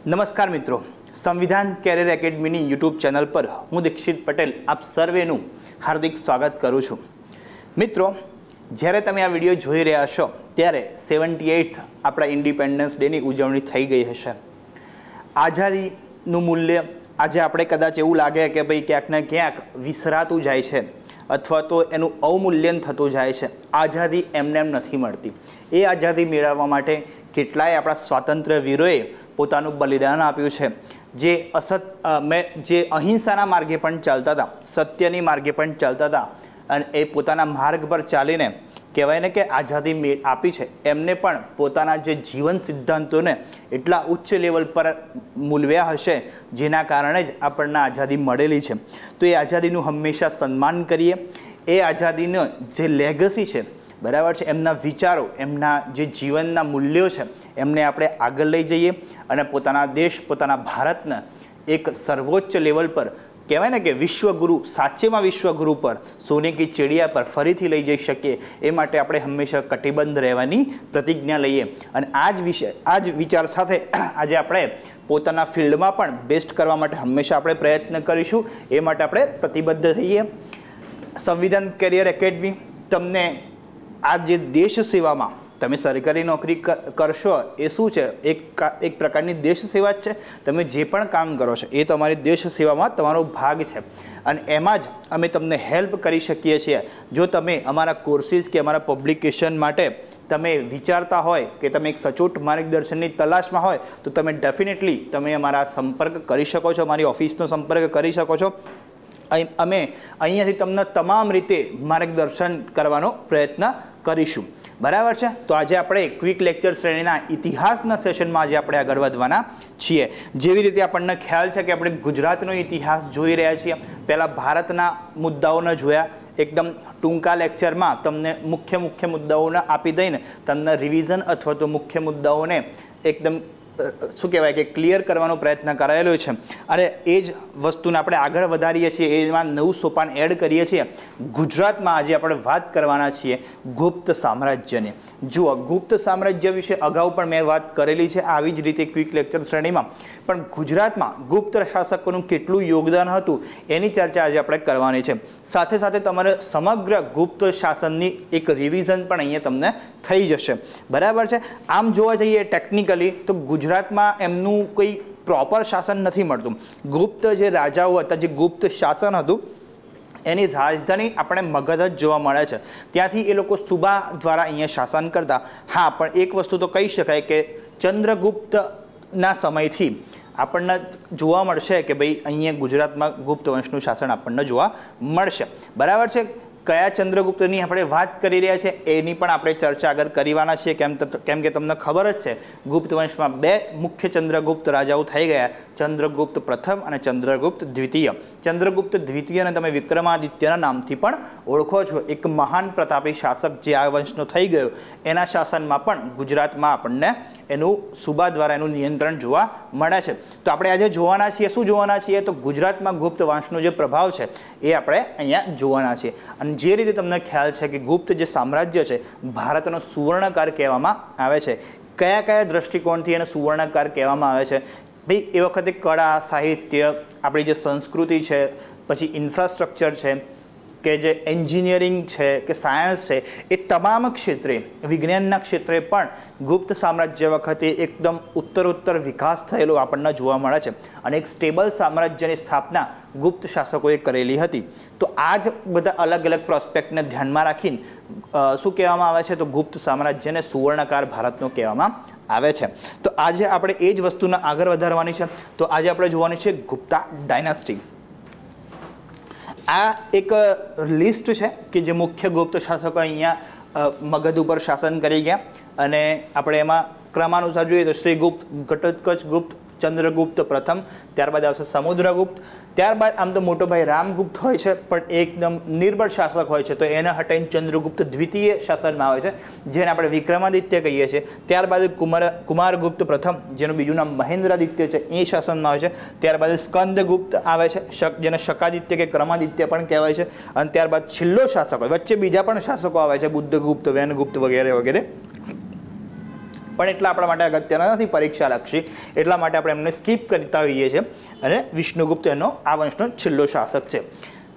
નમસ્કાર મિત્રો, સંવિધાન કેરિયર એકેડમીની યુટ્યુબ ચેનલ પર હું દીક્ષિત પટેલ આપ સર્વેનું હાર્દિક સ્વાગત કરું છું. મિત્રો, જ્યારે તમે આ વિડીયો જોઈ રહ્યા છો ત્યારે 78th આપણા ઇન્ડિપેન્ડન્સ ડેની ઉજવણી થઈ ગઈ હશે. આઝાદીનું મૂલ્ય આજે આપણે કદાચ એવું લાગે કે ભાઈ ક્યાંક ને ક્યાંક વિસરાતું જાય છે અથવા તો એનું અવમૂલ્યન થતું જાય છે. આઝાદી એમને એમ નથી મળતી. એ આઝાદી મેળવવા માટે કેટલાય આપણા સ્વાતંત્ર્ય વીરોએ પોતાનું બલિદાન આપ્યું છે. જે અહિંસાના માર્ગે પણ ચાલતા હતા, સત્યની માર્ગે પણ ચાલતા હતા અને એ પોતાના માર્ગ પર ચાલીને કહેવાય ને કે આઝાદી આપી છે. એમને પણ પોતાના જે જીવન સિદ્ધાંતોને એટલા ઉચ્ચ લેવલ પર મૂલવ્યા હશે જેના કારણે જ આપણને આઝાદી મળેલી છે. તો એ આઝાદીનું હંમેશા સન્માન કરીએ. એ આઝાદીનો જે લેગસી છે, બરાબર છે, એમના વિચારો, એમના જે જીવનના મૂલ્યો છે એમને આપણે આગળ લઈ જઈએ અને પોતાના દેશ, પોતાના ભારતને એક સર્વોચ્ચ લેવલ પર કહેવાય ને કે વિશ્વગુરુ, સાચેમાં વિશ્વગુરુ પર, સોને કી ચિડિયા પર ફરીથી લઈ જઈ શકીએ એ માટે આપણે હંમેશા કટિબદ્ધ રહેવાની પ્રતિજ્ઞા લઈએ. અને આ જ વિચાર સાથે આજે આપણે પોતાના ફિલ્ડમાં પણ બેસ્ટ કરવા માટે હંમેશા આપણે પ્રયત્ન કરીશું. એ માટે આપણે પ્રતિબદ્ધ થઈએ. સંવિધાન કેરિયર એકેડમી તમને આ જે દેશ સેવામાં તમે સરકારી નોકરી કરશો એ શું છે? એક પ્રકારની દેશ સેવા જ છે. તમે જે પણ કામ કરો છો એ તમારી દેશ સેવામાં તમારો ભાગ છે અને એમાં જ અમે તમને હેલ્પ કરી શકીએ છીએ. જો તમે અમારા કોર્સિસ કે અમારા પબ્લિકેશન માટે તમે વિચારતા હોય કે તમે એક સચોટ માર્ગદર્શનની તલાશમાં હોય તો તમે ડેફિનેટલી તમે અમારા સંપર્ક કરી શકો છો, અમારી ઓફિસનો સંપર્ક કરી શકો છો. અમે અહીંયાથી તમને તમામ રીતે માર્ગદર્શન કરવાનો પ્રયત્ન કરીશું. બરાબર છે? તો આજે આપણે ક્વિક લેક્ચર શ્રેણીના ઇતિહાસના સેશનમાં આજે આપણે આગળ વધવાના છીએ. જેવી રીતે આપણને ખ્યાલ છે કે આપણે ગુજરાતનો ઇતિહાસ જોઈ રહ્યા છીએ. પહેલાં ભારતના મુદ્દાઓને જોયા. એકદમ ટૂંકા લેક્ચરમાં તમને મુખ્ય મુદ્દાઓને આપી દઈને તમને રિવિઝન અથવા તો મુખ્ય મુદ્દાઓને એકદમ શું કહેવાય કે ક્લિયર કરવાનો પ્રયત્ન કરાયેલો છે. અને એ જ વસ્તુને આપણે આગળ વધારીએ છીએ, એમાં નવું સોપાન એડ કરીએ છીએ. ગુજરાતમાં આજે આપણે વાત કરવાના છીએ ગુપ્ત સામ્રાજ્યની. જુઓ, ગુપ્ત સામ્રાજ્ય વિશે અગાઉ પણ મેં વાત કરેલી છે આવી જ રીતે ક્વિક લેક્ચર શ્રેણીમાં. પણ ગુજરાતમાં ગુપ્ત શાસકોનું કેટલું યોગદાન હતું એની ચર્ચા આજે આપણે કરવાની છે. સાથે સાથે તમારે સમગ્ર ગુપ્ત શાસનની એક રિવિઝન પણ અહીંયા તમને થઈ જશે. બરાબર છે? આમ જોવા જઈએ ટેકનિકલી તો ગુજરાતમાં એમનું કોઈ પ્રોપર શાસન નથી મળતું. ગુપ્ત જે રાજાઓ હતા, જે ગુપ્ત શાસન હતું એની રાજધાની આપણે મગધ જ જોવા મળે છે. ત્યાંથી એ લોકો સુબા દ્વારા અહીંયા શાસન કરતા. હા, પણ એક વસ્તુ તો કહી શકાય કે ચંદ્રગુપ્તના સમયથી આપણને જોવા મળશે કે ભાઈ અહીંયા ગુજરાતમાં ગુપ્ત વંશનું શાસન આપણને જોવા મળશે. બરાબર છે? કયા ચંદ્રગુપ્તની આપણે વાત કરી રહ્યા છીએ એની પણ આપણે ચર્ચા આગળ કરવાના છીએ. કેમ કે તમને ખબર જ છે ગુપ્ત વંશમાં બે મુખ્ય ચંદ્રગુપ્ત રાજાઓ થઈ ગયા, ચંદ્રગુપ્ત પ્રથમ અને ચંદ્રગુપ્ત દ્વિતીય. ચંદ્રગુપ્ત દ્વિતીયને તમે વિક્રમાદિત્યના નામથી પણ ઓળખો છો. એક મહાન પ્રતાપી શાસક જે આ વંશનો થઈ ગયો એના શાસનમાં પણ ગુજરાતમાં આપણને એનું સુબા દ્વારા એનું નિયંત્રણ જોવા મળે છે. તો આપણે આજે જોવાના છીએ, શું જોવાના છીએ? તો ગુજરાતમાં ગુપ્ત વંશનો જે પ્રભાવ છે એ આપણે અહીંયા જોવાના છીએ. અને જે રીતે તમને ખ્યાલ છે કે ગુપ્ત જે સામ્રાજ્ય છે ભારતનો સુવર્ણકાળ કહેવામાં આવે છે. કયા દ્રષ્ટિકોણથી એને સુવર્ણકાળ કહેવામાં આવે છે? ભાઈ, એ વખતે કળા, સાહિત્ય, આપણી જે સંસ્કૃતિ છે, પછી ઇન્ફ્રાસ્ટ્રક્ચર છે, કે જે એન્જિનિયરિંગ છે કે સાયન્સ છે, એ તમામ ક્ષેત્રે, વિજ્ઞાનના ક્ષેત્રે પણ ગુપ્ત સામ્રાજ્ય વખતે એકદમ ઉત્તરોત્તર વિકાસ થયેલો આપણને જોવા મળે છે. અને એક સ્ટેબલ સામ્રાજ્યની સ્થાપના ગુપ્ત શાસકોએ કરેલી હતી. તો આ જ બધા અલગ અલગ પ્રોસ્પેક્ટને ધ્યાનમાં રાખીને શું કહેવામાં આવે છે? તો ગુપ્ત સામ્રાજ્યને સુવર્ણકાળ ભારતનો કહેવામાં આવે છે. તો આજે આપણે એ જ વસ્તુને આગળ વધારવાની છે. તો આજે આપણે જોવાની છે ગુપ્તા ડાયનાસ્ટી. આ એક લિસ્ટ છે કે જે મુખ્ય ગુપ્ત શાસકો અહીંયા મગધ ઉપર શાસન કરી ગયા. અને આપણે એમાં ક્રમાનુસાર જોઈએ તો શ્રીગુપ્ત, ઘટોત્કચ ગુપ્ત, ચંદ્રગુપ્ત પ્રથમ, ત્યારબાદ આવશે સમુદ્રગુપ્ત, ત્યારબાદ આમ તો મોટો ભાઈ રામગુપ્ત હોય છે પણ એકદમ નિર્બળ શાસક હોય છે તો એના હટાઈને ચંદ્રગુપ્ત દ્વિતીય શાસનમાં આવે છે જેને આપણે વિક્રમાદિત્ય કહીએ છીએ. ત્યારબાદ કુમારગુપ્ત પ્રથમ જેનું બીજું નામ મહેન્દ્રાદિત્ય છે એ શાસનમાં આવે છે. ત્યારબાદ સ્કંદગુપ્ત આવે છે જેને શકાદિત્ય કે ક્રમાદિત્ય પણ કહેવાય છે. અને ત્યારબાદ છેલ્લો શાસક હોય, વચ્ચે બીજા પણ શાસકો આવે છે, બુદ્ધગુપ્ત, વેનગુપ્ત વગેરે વગેરે. પણ એટલા આપણા માટે અગત્યના નથી પરીક્ષાલક્ષી, એટલા માટે આપણે એમને સ્કીપ કરતા હોઈએ છીએ. અને વિષ્ણુગુપ્ત એનો આ વંશનો છેલ્લો શાસક છે.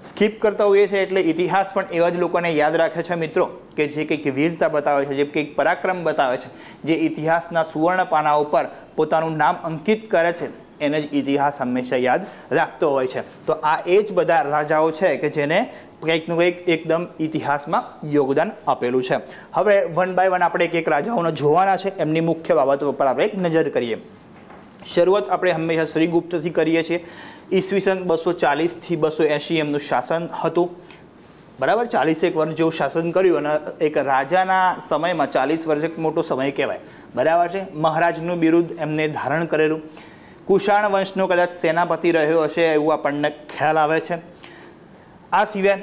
સ્કીપ કરતા હોઈએ છીએ એટલે ઇતિહાસ પણ એવા જ લોકોને યાદ રાખે છે મિત્રો કે જે કંઈક વીરતા બતાવે છે, જે કંઈક પરાક્રમ બતાવે છે, જે ઇતિહાસના સુવર્ણ પાના ઉપર પોતાનું નામ અંકિત કરે છે, એને જ ઇતિહાસ હંમેશા યાદ રાખતો હોય છે. તો આ એ જ બધા રાજાઓ છે કે જેને કંઈકનું કંઈક એકદમ ઇતિહાસમાં યોગદાન આપેલું છે. હવે વન બાય વન આપણે એક રાજાઓને જોવાના છે, એમની મુખ્ય બાબતો પર આપણે એક નજર કરીએ. શરૂઆત આપણે હંમેશા શ્રીગુપ્તથી કરીએ છીએ. ઈસવીસન 240 થી 280 એમનું શાસન હતું, બરાબર. 40 વર્ષ જેવું શાસન કર્યું અને એક રાજાના સમયમાં 40 વર્ષ એક મોટો સમય કહેવાય, બરાબર છે. મહારાજનું બિરુદ એમને ધારણ કરેલું. કુષાણ વંશનો કદાચ સેનાપતિ રહ્યો હશે એવું આપણને ખ્યાલ આવે છે. આ સિવાય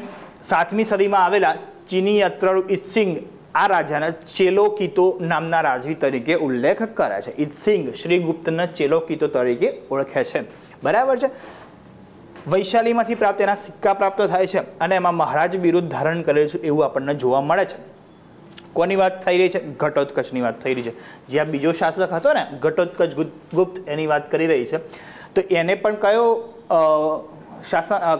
7મી સદીમાં આવેલા ચીની યાત્રાળુ ઇત્સિંગ આ રાજાના ચેલોકીતો નામના રાજવી તરીકે ઉલ્લેખ કરે છે. ઇત્સિંગ શ્રીગુપ્તના ચેલોકીતો તરીકે ઓળખે છે, બરાબર છે. વૈશાલીમાંથી પ્રાપ્ત એના સિક્કા પ્રાપ્ત થાય છે અને એમાં મહારાજ બિરુદ ધારણ કરેલું છે એવું આપણને જોવા મળે છે. કોની વાત થઈ રહી છે? ઘટોત્કચની વાત થઈ રહી છે. જે આ બીજો શાસક હતો ને ઘટોત્કચ ગુપ્ત, એની વાત કરી રહી છે. તો એને પણ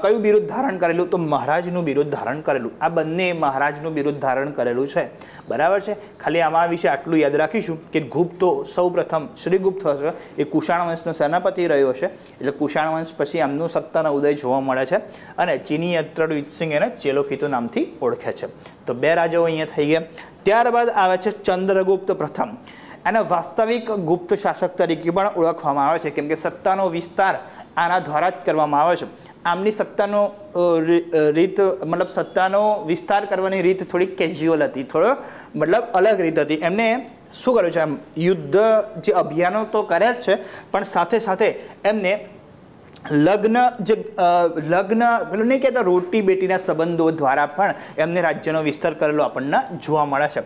કયું બિરુદ ધારણ કરેલું? તો મહારાજનું બિરુદ ધારણ કરેલું. આ બંને મહારાજનું બિરુદ ધારણ કરેલું છે, બરાબર છે. ખાલી આમાં વિશે આટલું યાદ રાખીશું કે ગુપ્તો સૌ પ્રથમ શ્રીગુપ્ત હશે એ કુષાણ વંશનો સેનાપતિ રહ્યો હશે, એટલે કુષાણ વંશ પછી આમનું સત્તાનો ઉદય જોવા મળે છે. અને ચીની યાત્રાળુ ઇત્સિંગ એને ચેલોકીતો નામથી ઓળખે છે. તો 2 રાજાઓ અહીંયા થઈ ગયા. ત્યારબાદ આવે છે ચંદ્રગુપ્ત પ્રથમ. એને વાસ્તવિક ગુપ્ત શાસક તરીકે પણ ઓળખવામાં આવે છે, કેમ કે સત્તાનો વિસ્તાર આના દ્વારા જ કરવામાં આવે છે. આમની સત્તાનો રીત મતલબ સત્તાનો વિસ્તાર કરવાની રીત થોડી કેઝ્યુઅલ હતી, થોડો મતલબ અલગ રીત હતી. એમને શું કર્યું છે? આમ યુદ્ધ જે અભિયાનો તો કર્યા જ છે, પણ સાથે સાથે એમને લગ્ન પેલું નહીં કહેતા રોટી બેટીના સંબંધો દ્વારા પણ એમને રાજ્યનો વિસ્તાર કરેલો આપણને જોવા મળે છે.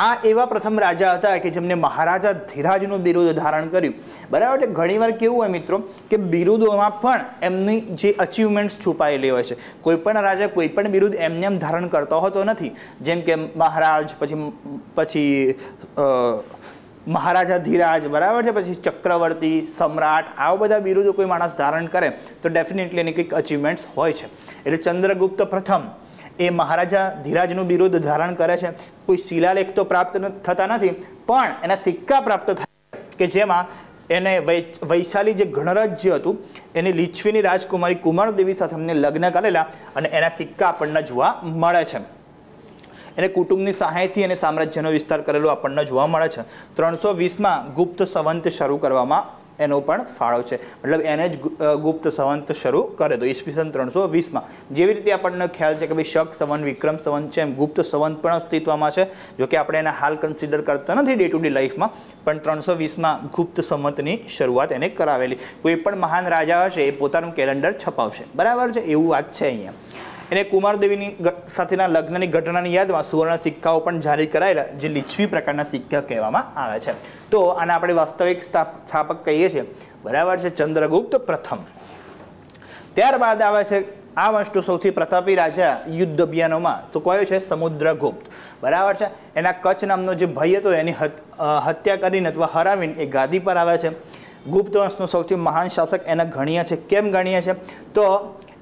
આ એવા પ્રથમ રાજા હતા કે જેમને મહારાજા ધીરાજનું બિરુદ ધારણ કર્યું, બરાબર. ઘણીવાર કેવું હોય મિત્રો કે બિરુદોમાં પણ એમની જે અચીવમેન્ટ્સ છુપાયેલી હોય છે. કોઈ પણ રાજા કોઈ પણ બિરુદ એમને એમ ધારણ કરતો હોતો નથી. જેમ કે મહારાજ, પછી મહારાજા ધીરાજ, બરાબર છે, પછી ચક્રવર્તી, સમ્રાટ, આવા બધા બિરુદો કોઈ માણસ ધારણ કરે તો ડેફિનેટલી એની કંઈક અચીવમેન્ટ્સ હોય છે. એટલે ચંદ્રગુપ્ત પ્રથમ એ મહારાજા ધીરાજનું બિરુદ ધારણ કરે છે. કોઈ શિલાલેખ તો પ્રાપ્ત થતા નથી, પણ એના સિક્કા પ્રાપ્ત થાય કે જેમાં એને વૈશાલી જે ગણરાજ્ય હતું એની લીછવીની રાજકુમારી કુમારદેવી સાથે અમને લગ્ન કરેલા અને એના સિક્કા આપણને જોવા મળે છે. એને કુટુંબની સહાયથી અને સામ્રાજ્યનો વિસ્તાર કરેલો આપણને જોવા મળે છે. 320માં ગુપ્ત સંવંત શરૂ કરવામાં એનો પણ ફાળો છે, મતલબ એને જ ગુપ્ત સંવંત શરૂ કરે તો ઈસવીસન 320માં. જેવી રીતે આપણને ખ્યાલ છે કે ભાઈ શક સંવંત, વિક્રમ સંવંત છે, એમ ગુપ્ત સંવંત પણ અસ્તિત્વમાં છે. જોકે આપણે એને હાલ કન્સિડર કરતા નથી ડે ટુ ડે લાઈફમાં, પણ 320માં ગુપ્ત સંવંતની શરૂઆત એને કરાવેલી. કોઈ પણ મહાન રાજા હશે એ પોતાનું કેલેન્ડર છપાવશે, બરાબર છે, એવું વાત છે અહીંયા. એને કુમારદેવીની સાથેના લગ્નની ઘટનાની યાદમાં સુવર્ણ સિક્કાઓ પણ જારી કરાયેલા, જે લીછવી પ્રકારના સિક્કા કહેવામાં આવે છે. તો આને આપણે વાસ્તવિક સ્થાપક કહીએ છીએ, બરાબર છે, ચંદ્રગુપ્ત પ્રથમ. ત્યારબાદ આવે છે આ વંશનો સૌથી પ્રતાપી રાજા યુદ્ધ અભિયાનોમાં તો કયો છે? સમુદ્રગુપ્ત, બરાબર છે. એના કચ્છ નામનો જે ભાઈ હતો એની હત્યા કરીને અથવા હરાવીને એ ગાદી પર આવે છે. ગુપ્ત વંશનો સૌથી મહાન શાસક એને ગણીએ છે. કેમ ગણીએ છે? તો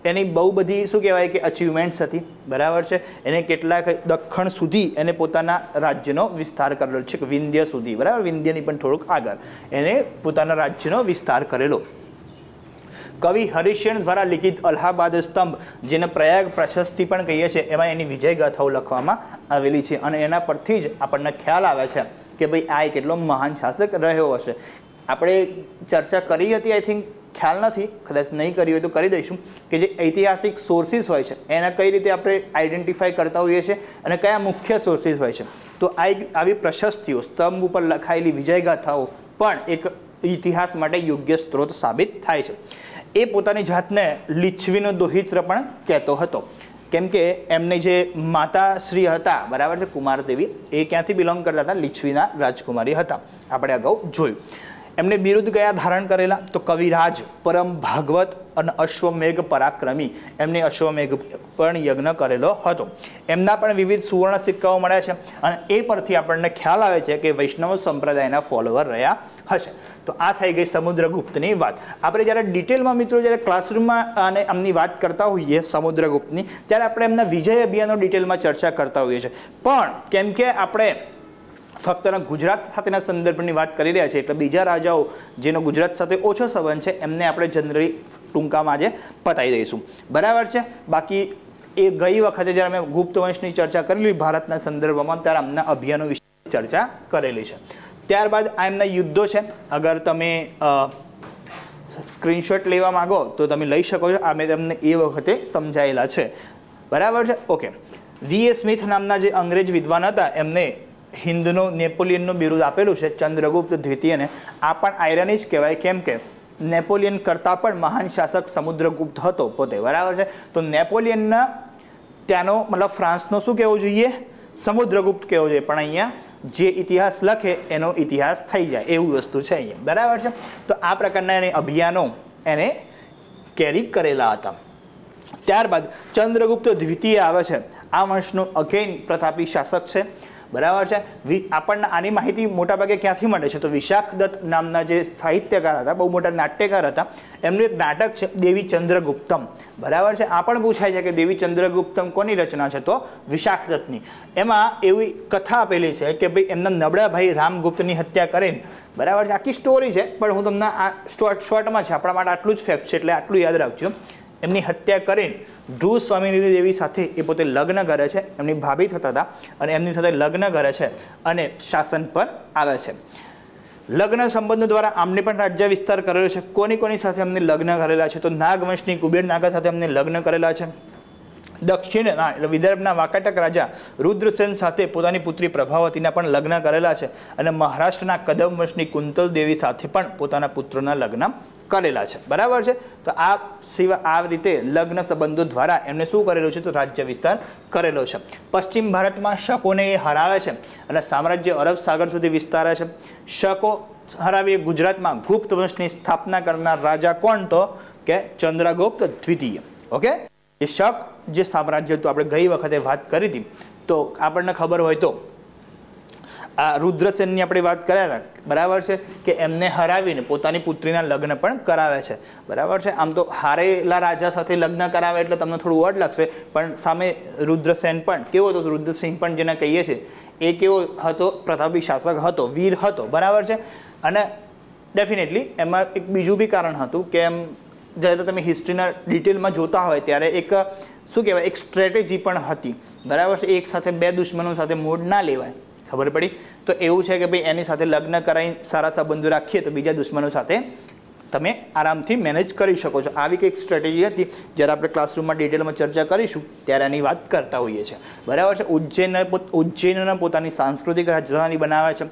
એની બહુ બધી શું કહેવાય કે અચીવમેન્ટ્સ હતી, બરાબર છે. એને કેટલાક દખ્ખણ સુધી એને પોતાના રાજ્યનો વિસ્તાર કરેલો છે, વિંધ્ય સુધી, બરાબર. વિંધ્યની પણ થોડુંક આગળ એને પોતાના રાજ્યનો વિસ્તાર કરેલો. કવિ હરિશ્ચંદ્ર દ્વારા લિખિત અલ્હાબાદ સ્તંભ, જેને પ્રયાગ પ્રશસ્તિ પણ કહીએ છીએ, એમાં એની વિજય ગાથાઓ લખવામાં આવેલી છે. અને એના પરથી જ આપણને ખ્યાલ આવે છે કે ભાઈ આ કેટલો મહાન શાસક રહ્યો હશે. આપણે ચર્ચા કરી હતી, આઈ થિંક, ખ્યાલ નથી, કદાચ નહીં કરી હોય તો કરી દઈશું, કે જે ઐતિહાસિક સોર્સિસ હોય છે એના કઈ રીતે આપણે આઈડેન્ટિફાઈ કરતા હોઈએ છીએ અને કયા મુખ્ય સોર્સિસ હોય છે. તો આવી પ્રશસ્તિઓ, સ્તંભ ઉપર લખાયેલી વિજયગાથાઓ પણ એક ઇતિહાસ માટે યોગ્ય સ્ત્રોત સાબિત થાય છે. એ પોતાની જાતને લીછવીનો દોહિત્ર પણ કહેતો હતો, કેમ કે એમને જે માતાશ્રી હતા, બરાબર છે, કુમારદેવી, એ ક્યાંથી બિલોંગ કરતા હતા? લીછવીના રાજકુમારી હતા, આપણે અગાઉ જોયું. એમને બિરુદ કયા ધારણ કરેલા? તો કવિરાજ, પરમ ભાગવત અને અશ્વમેઘ પરાક્રમી. એમને અશ્વમેઘ પણ યજ્ઞ કરેલો હતો. એમના પણ વિવિધ સુવર્ણ સિક્કાઓ મળ્યા છે અને એ પરથી આપણને ખ્યાલ આવે છે કે વૈષ્ણવ સંપ્રદાયના ફોલોવર રહ્યા હશે. તો આ થઈ ગઈ સમુદ્રગુપ્તની વાત. આપણે જ્યારે ડિટેલમાં મિત્રો જ્યારે ક્લાસરૂમમાં અને એમની વાત કરતા હોઈએ સમુદ્રગુપ્તની, ત્યારે આપણે એમના વિજય અભિયાનો ડિટેલમાં ચર્ચા કરતા હોઈએ છીએ. પણ કેમ કે આપણે ફક્ત ગુજરાત સાથેના સંદર્ભની વાત કરી રહ્યા છીએ, એટલે બીજા રાજાઓ જેનો ગુજરાત સાથે ઓછો સંબંધ છે એમને આપણે જનરલી ટૂંકામાં આજે પતાવી દઈશું. બરાબર છે. બાકી એ ગઈ વખતે જ્યારે અમે ગુપ્ત વંશની ચર્ચા કરેલી ભારતના સંદર્ભમાં, ત્યારે એમના અભિયાનો વિશે ચર્ચા કરેલી છે. ત્યારબાદ આ એમના યુદ્ધો છે. અગર તમે સ્ક્રીનશોટ લેવા માંગો તો તમે લઈ શકો છો. આ મેં તમને એ વખતે સમજાયેલા છે. બરાબર છે. ઓકે. વી.એ. સ્મિથ નામના જે અંગ્રેજ વિદ્વાન હતા એમને હિન્દનો નેપોલિયનનું બિરુદ આપેલું છે ચંદ્રગુપ્ત દ્વિતીયને. આ પણ આયરની જ કહેવાય, કેમ કે નેપોલિયન કરતાં પણ મહાન શાસક સમુદ્રગુપ્ત હતો પોતે. બરાબર છે. તો નેપોલિયનના ત્યાંનો મતલબ ફ્રાન્સનો શું કહેવું જોઈએ? સમુદ્રગુપ્ત કહેવો જોઈએ. પણ અહીંયા જે ઇતિહાસ લખે એનો ઇતિહાસ થઈ જાય એવું વસ્તુ છે અહીંયા. બરાબર છે. તો આ પ્રકારના એને અભિયાનો એને કેરી કરેલા હતા. ત્યારબાદ ચંદ્રગુપ્ત દ્વિતીય આવે છે. આ વંશનો અગેન પ્રતાપી શાસક છે. બરાબર છે. આપણને આની માહિતી મોટાભાગે ક્યાંથી મળે છે? તો વિશાખદત્ત નામના જે સાહિત્યકાર હતા, બહુ મોટા નાટ્યકાર હતા, એમનું એક નાટક છે દેવી ચંદ્રગુપ્તમ. બરાબર છે. આ પણ પૂછાય છે કે દેવી ચંદ્રગુપ્તમ કોની રચના છે? તો વિશાખદત્તની. એમાં એવી કથા આપેલી છે કે ભાઈ એમના નબળા ભાઈ રામગુપ્તની હત્યા કરીને, બરાબર છે, આખી સ્ટોરી છે પણ હું તમને આ શોર્ટમાં છે, આપણા માટે આટલું જ ફેક્ટ છે એટલે આટલું યાદ રાખજો. એમની હત્યા કરીને ધ્રુવ સ્વામિની દેવી સાથે એ પોતે લગ્ન કરે છે. એમની ભાભી થતા હતા અને એમની સાથે લગ્ન કરે છે અને શાસન પર આવે છે. લગ્ન સંબંધો દ્વારા આમને પણ રાજ્ય વિસ્તાર કરેલો છે. કોની સાથે એમને લગ્ન કરેલા છે? તો નાગવંશની કુબેર નાગા સાથે એમને લગ્ન કરેલા છે. દક્ષિણના એટલે વિદર્ભના વાકાટક રાજા રુદ્રસેન સાથે પોતાની પુત્રી પ્રભાવતીના પણ લગ્ન કરેલા છે અને મહારાષ્ટ્રના કદમ વંશની કુંતલ દેવી સાથે પણ પોતાના પુત્રોના લગ્ન કરેલા છે. બરાબર છે. તો આ સિવાય આ રીતે લગ્ન સંબંધો દ્વારા એમને શું કરેલું છે? તો રાજ્ય વિસ્તાર કરેલો છે. પશ્ચિમ ભારતમાં શકોને એ હરાવે છે અને સામ્રાજ્ય અરબ સાગર સુધી વિસ્તારે છે. શકો હરાવી ગુજરાતમાં ગુપ્ત વંશની સ્થાપના કરનાર રાજા કોણ? તો કે ચંદ્રગુપ્ત દ્વિતીય. ઓકે. એ શક જે સામ્રાજ્ય હતું, આપણે ગઈ વખતે વાત કરી હતી, તો આપણને ખબર હોય તો આ રુદ્રસેનની આપણે વાત કર્યા હતા. બરાબર છે. કે એમને હરાવીને પોતાની પુત્રીના લગ્ન પણ કરાવે છે. બરાબર છે. આમ તો હારેલા રાજા સાથે લગ્ન કરાવે એટલે તમને થોડું વર્ડ લાગશે, પણ સામે રુદ્રસેન પણ કેવો હતો? રુદ્રસિંહ પણ જેને કહીએ છીએ એ કેવો હતો? પ્રતાપી શાસક હતો, વીર હતો. બરાબર છે. અને ડેફિનેટલી એમાં એક બીજું બી કારણ હતું કે એમ જ્યારે તમે હિસ્ટ્રીના ડિટેલમાં જોતા હોય ત્યારે એક શું કહેવાય, એક સ્ટ્રેટેજી પણ હતી. બરાબર છે. એક સાથે બે દુશ્મનો સાથે મૂડ ના લેવાય. ખબર પડી? તો એવું છે કે ભાઈ એની સાથે લગ્ન કરાવી સારા સંબંધો રાખીએ તો બીજા દુશ્મનો સાથે તમે આરામથી મેનેજ કરી શકો છો. આવી કંઈક સ્ટ્રેટેજી હતી. જ્યારે આપણે ક્લાસરૂમમાં ડિટેલમાં ચર્ચા કરીશું ત્યારે એની વાત કરતા હોઈએ છીએ. બરાબર છે. ઉજ્જૈનને પોતાની સાંસ્કૃતિક રાજધાની બનાવે છે.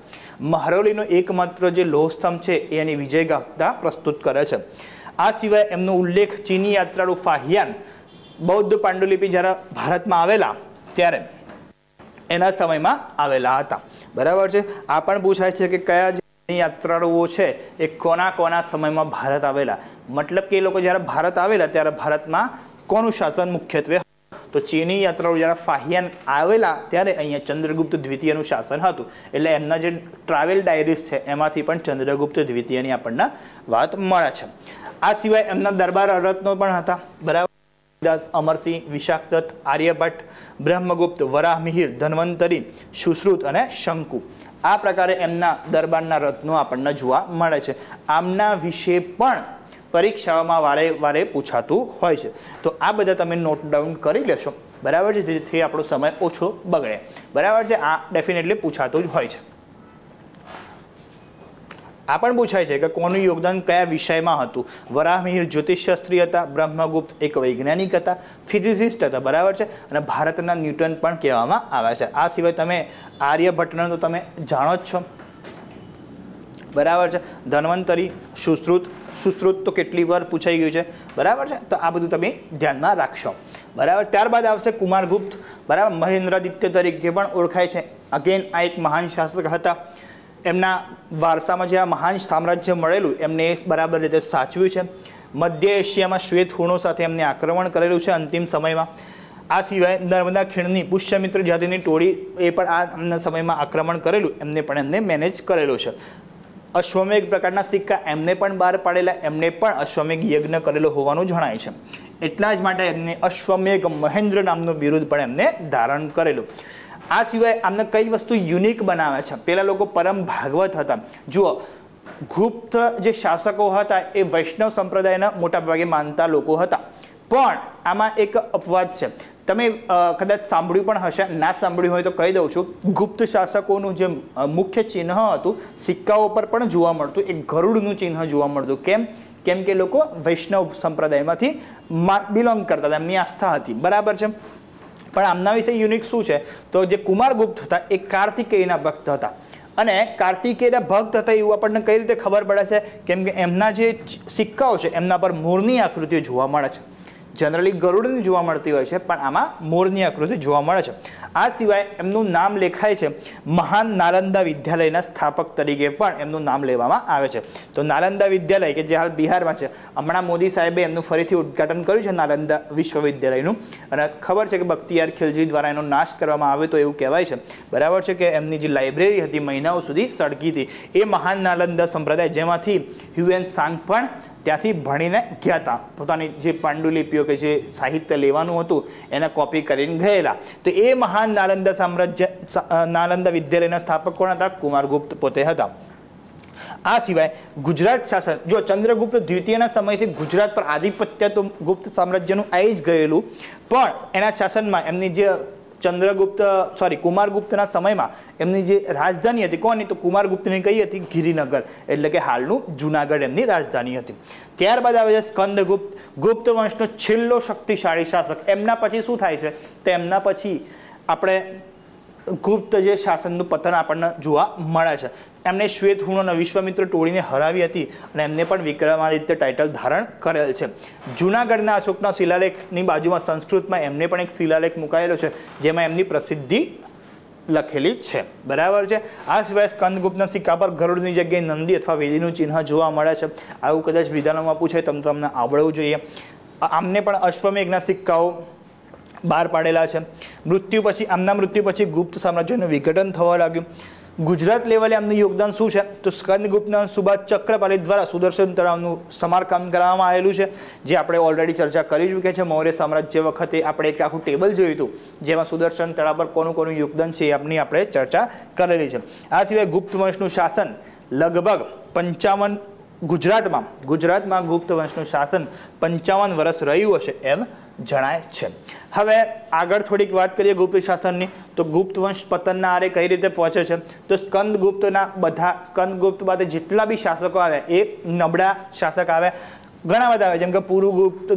મહરૌલીનો એકમાત્ર જે લોહ સ્તંભ છે એ એની વિજય ગાથા પ્રસ્તુત કરે છે. આ સિવાય એમનો ઉલ્લેખ ચીની યાત્રાળુ ફાહિયાન બૌદ્ધ પાંડુલિપિ જ્યારે ભારતમાં આવેલા ત્યારે એના સમયમાં આવેલા હતા. બરાબર છે. આ પણ પૂછાય છે કે કયા જે યાત્રાળુઓ છે એ કોના સમયમાં ભારત આવેલા? મતલબ કે એ લોકો જ્યારે ભારત આવેલા ત્યારે ભારતમાં કોનું શાસન મુખ્યત્વે? તો ચીની યાત્રાળુ જ્યારે ફાહિયાન આવેલા ત્યારે અહીંયા ચંદ્રગુપ્ત દ્વિતીયનું શાસન હતું. એટલે એમના જે ટ્રાવેલ ડાયરીઝ છે એમાંથી પણ ચંદ્રગુપ્ત દ્વિતીયની આપણને વાત મળે છે. આ સિવાય એમના દરબાર રત્નો પણ હતા. બરાબર. દાસ, અમરસિંહ, વિશાખદત્ત, આર્યભટ્ટ, બ્રહ્મગુપ્ત, વરાહમિહિર, ધન્વંતરી, સુશ્રુત અને શંકુ. આ પ્રકારે એમના દરબારના રત્નો આપણને જોવા મળે છે. આમના વિશે પણ પરીક્ષાઓમાં વારે પૂછાતું હોય છે. તો આ બધા તમે નોટ ડાઉન કરી લેશો. બરાબર છે. જેથી આપણો સમય ઓછો બગડે. બરાબર છે. આ ડેફિનેટલી પૂછાતું જ હોય છે. આ પણ પૂછાય છે કે કોનું યોગદાન કયા વિષયમાં હતું? વરાહમિહિર જ્યોતિષશાસ્ત્રી હતા. બ્રહ્મગુપ્ત એક વૈજ્ઞાનિક હતા, ફિઝિસિસ્ટ હતા. બરાબર છે. અને ભારતના ન્યૂટન પણ કહેવામાં આવે છે. આ સિવાય તમે આર્યભટ્ટને તો તમે જાણો જ છો. બરાબર છે. ધન્વંતરી, સુશ્રુત તો કેટલી વાર પૂછાઈ ગયું છે. બરાબર છે. તો આ બધું તમે ધ્યાનમાં રાખશો. બરાબર. ત્યારબાદ આવશે કુમારગુપ્ત. બરાબર. મહેન્દ્રાદિત્ય તરીકે પણ ઓળખાય છે. અગેન આ એક મહાન શાસક હતા. એમના વારસામાં જે આ મહાન સામ્રાજ્ય મળેલું એમને બરાબર રીતે સાચવ્યું છે. મધ્ય એશિયામાં શ્વેત હુણો સાથે એમને આક્રમણ કરેલું છે અંતિમ સમયમાં. આ સિવાય નર્મદા ખીણની પુષ્યમિત્ર જાતિની ટોળી એ પણ આમના સમયમાં આક્રમણ કરેલું એમને મેનેજ કરેલું છે. અશ્વમેઘ પ્રકારના સિક્કા એમને પણ બહાર પાડેલા, એમને પણ અશ્વમેઘ યજ્ઞ કરેલો હોવાનું જણાય છે. એટલા જ માટે એમને અશ્વમેઘ મહેન્દ્ર નામનું બિરુદ પણ એમને ધારણ કરેલું. આ સિવાય આમને કઈ વસ્તુ યુનિક બનાવે છે? પેલા લોકો પરમ ભાગવત હતા. જુઓ, ગુપ્ત જે શાસકો હતા એ વૈષ્ણવ સંપ્રદાયના મોટા ભાગે માનતા લોકો હતા. પણ આમાં એક અપવાદ છે. તમે કદાચ સાંભળ્યું પણ હશે, ના સાંભળ્યું હોય તો કહી દઉં છું. ગુપ્ત શાસકોનું જે મુખ્ય ચિહ્ન હતું સિક્કાઓ પર પણ જોવા મળતું, એક ગરુડનું ચિહ્ન જોવા મળતું. કેમ કે લોકો વૈષ્ણવ સંપ્રદાયમાંથી બિલોંગ કરતા હતા, એમની આસ્થા હતી. બરાબર છે. પણ આમના વિશે યુનિક શું છે? તો જે કુમારગુપ્ત હતા એ કાર્તિકેયના ભક્ત હતા. અને કાર્તિકેયના ભક્ત હતા એવું આપણને કઈ રીતે ખબર પડે છે? કેમ કે એમના જે સિક્કાઓ છે એમના પર મોરની આકૃતિઓ જોવા મળે છે. જનરલી ગરુડની જોવા મળતી હોય છે, પણ આમાં મોરની આકૃતિ જોવા મળે છે. આ સિવાય એમનું નામ લેખાય છે મહાન નાલંદા વિદ્યાલયના સ્થાપક તરીકે પણ એમનું નામ લેવામાં આવે છે. તો નાલંદા વિદ્યાલય કે જે હાલ બિહારમાં છે, હમણાં મોદી સાહેબે એમનું ફરીથી ઉદ્ઘાટન કર્યું છે નાલંદા વિશ્વવિદ્યાલયનું. અને ખબર છે કે બખ્તિયાર ખિલજી દ્વારા એનો નાશ કરવામાં આવ્યો તો એવું કહેવાય છે. બરાબર છે કે એમની જે લાઇબ્રેરી હતી મહિનાઓ સુધી સળગી હતી. એ મહાન નાલંદા સંપ્રદાય જેમાંથી હ્યુએન સાંગ પણ ત્યાંથી ભણીને ગયા હતા. પોતાની જે પાંડુલિપિઓ કે જે સાહિત્ય લેવાનું હતું એને કોપી કરીને ગયેલા. તો એ મહાન નાલંદા વિદ્યાલયના સ્થાપક કોણ હતા? કુમારગુપ્ત પોતે હતા. આ સિવાય ગુજરાત શાસન, જો ચંદ્રગુપ્ત દ્વિતીયના સમયથી ગુજરાત પર આધિપત્ય તો ગુપ્ત સામ્રાજ્યનું આવી જ ગયેલું, પણ એના શાસનમાં એમની જે કુમારગુપ્તના સમયમાં એમની જે રાજધાની હતી કોની? તો કુમારગુપ્તની કઈ હતી? ગિરિનગર, એટલે કે હાલનું જુનાગઢ એમની રાજધાની હતી. ત્યારબાદ આવે છે સ્કંદગુપ્ત, ગુપ્ત વંશનો છેલ્લો શક્તિશાળી શાસક. એમના પછી શું થાય છે? તો એમના પછી આપણે ગુપ્ત જે શાસનનું પતન આપણને જોવા મળે છે. એમને શ્વેત હુણ અને વિશ્વામિત્ર ટોળીને હરાવી હતી અને એમને પણ વિક્રમાદિત્ય ટાઇટલ ધારણ કરેલ છે. જૂનાગઢના અશોકના શિલાલેખની બાજુમાં સંસ્કૃતમાં એમને પણ એક શિલાલેખ મુકાયેલો છે જેમાં એમની પ્રસિદ્ધિ લખેલી છે. બરાબર છે. આ સિવાય સ્કંદગુપ્તના સિક્કા પર ગરુડની જગ્યાએ નંદી અથવા વેદીનું ચિહ્ન જોવા મળે છે. આવું કદાચ વિધાનોમાં પૂછે તમને આવડવું જોઈએ. આમને પણ અશ્વમેઘના સિક્કાઓ બહાર પાડેલા છે. આમના મૃત્યુ પછી ગુપ્ત સામ્રાજ્યનું વિઘટન થવા લાગ્યું. ગુજરાત લેવલે આમનું યોગદાન શું છે? તો સ્કંદગુપ્તના સુભાષ ચક્રપાલી દ્વારા સુદર્શન તળાવનું સમારકામ કરવામાં આવેલું છે, જે આપણે ઓલરેડી ચર્ચા કરી ચૂક્યા છે. મૌર્ય સામ્રાજ્ય વખતે આપણે એક આખું ટેબલ જોયું હતું જેમાં સુદર્શન તળાવ પર કોનું યોગદાન છે એ આપની આપણે ચર્ચા કરેલી છે. આ સિવાય ગુપ્ત વંશનું શાસન લગભગ 55 ગુજરાતમાં ગુપ્ત વંશનું શાસન 55 વર્ષ રહ્યું હશે એમ જણાય છે. હવે આગળ થોડીક વાત કરીએ ગુપ્ત શાસનની. તો ગુપ્ત વંશ પતનના આરે કઈ રીતે પહોંચે છે? તો સ્કંદગુપ્ત બાદ જેટલા બી શાસકો આવે એ નબળા શાસક આવે, ઘણા બધા આવે, જેમ કે પુરુગુપ્ત,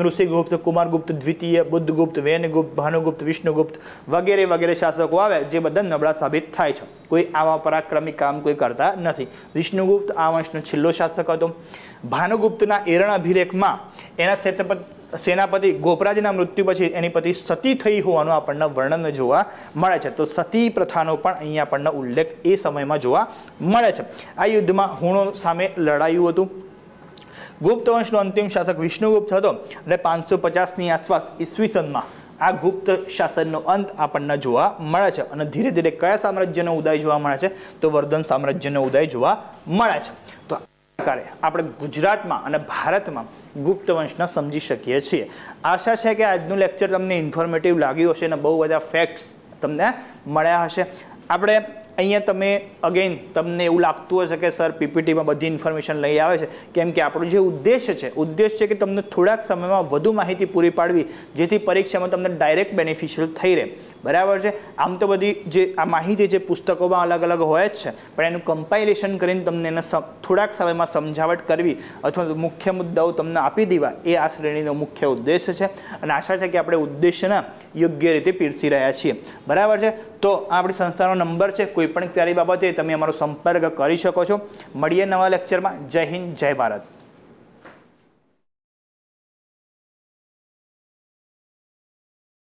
ઋષિગુપ્ત, કુમારગુપ્ત દ્વિતીય, બુદ્ધગુપ્ત, વેનગુપ્ત, ભાનુગુપ્ત, વિષ્ણુગુપ્ત વગેરે શાસકો આવે જે બધા નબળા સાબિત થાય છે. કોઈ આવા પરાક્રમી કામ કોઈ કરતા નથી. વિષ્ણુગુપ્ત આ વંશનો છેલ્લો શાસક હતો. ભાનુગુપ્તના એરણ અભિલેખમાં એના સેનાપતિ ગોપરાજના મૃત્યુ પછી એની પતિ સતી થઈ હોવાનું આપણને વર્ણન જોવા મળે છે. તો સતી પ્રથાનો પણ અહીંયા આપણને ઉલ્લેખ એ સમયમાં જોવા મળે છે. આ યુદ્ધમાં હુણો સામે લડાયું હતું. ગુપ્ત વંશનો અંતિમ શાસક વિષ્ણુગુપ્ત હતો અને 550ની આસપાસ ઈસવીસનમાં આ ગુપ્ત શાસનનો અંત આપણને જોવા મળે છે. અને ધીરે ધીરે કયા સામ્રાજ્યનો ઉદય જોવા મળે છે? તો વર્ધન સામ્રાજ્યનો ઉદય જોવા મળે છે. તો આપણે ગુજરાતમાં અને ભારતમાં ગુપ્ત વંશના સમજી શકીએ છીએ. આશા છે કે આજનું લેક્ચર તમને ઇન્ફોર્મેટિવ લાગ્યું હશે અને બહુ બધા ફેક્ટ્સ તમને મળ્યા હશે. આપણે અહીંયા તમને એવું લાગતું હશે કે સર પીપીટીમાં બધી ઇન્ફોર્મેશન લઈ આવે છે, કેમ કે આપણો જે ઉદ્દેશ છે કે તમને થોડાક સમયમાં વધુ માહિતી પૂરી પાડવી જેથી પરીક્ષામાં તમને ડાયરેક્ટ બેનિફિશિયલ થઈ રહે. બરાબર છે. આમ તો બધી જે આ માહિતી છે પુસ્તકોમાં અલગ અલગ હોય જ છે, પણ એનું કમ્પાઇલેશન કરીને તમને એને થોડાક સમયમાં સમજાવટ કરવી અથવા મુખ્ય મુદ્દાઓ તમને આપી દેવા એ આ શ્રેણીનો મુખ્ય ઉદ્દેશ છે. અને આશા છે કે આપણે ઉદ્દેશના યોગ્ય રીતે પીરસી રહ્યા છીએ. બરાબર છે. તો આપણી સંસ્થાનો નંબર છે. કોઈ પણ ક્વેરી બાબતે તમે અમારો સંપર્ક કરી શકો છો. મળીએ નવા લેક્ચરમાં. જય હિન્દ, જય ભારત.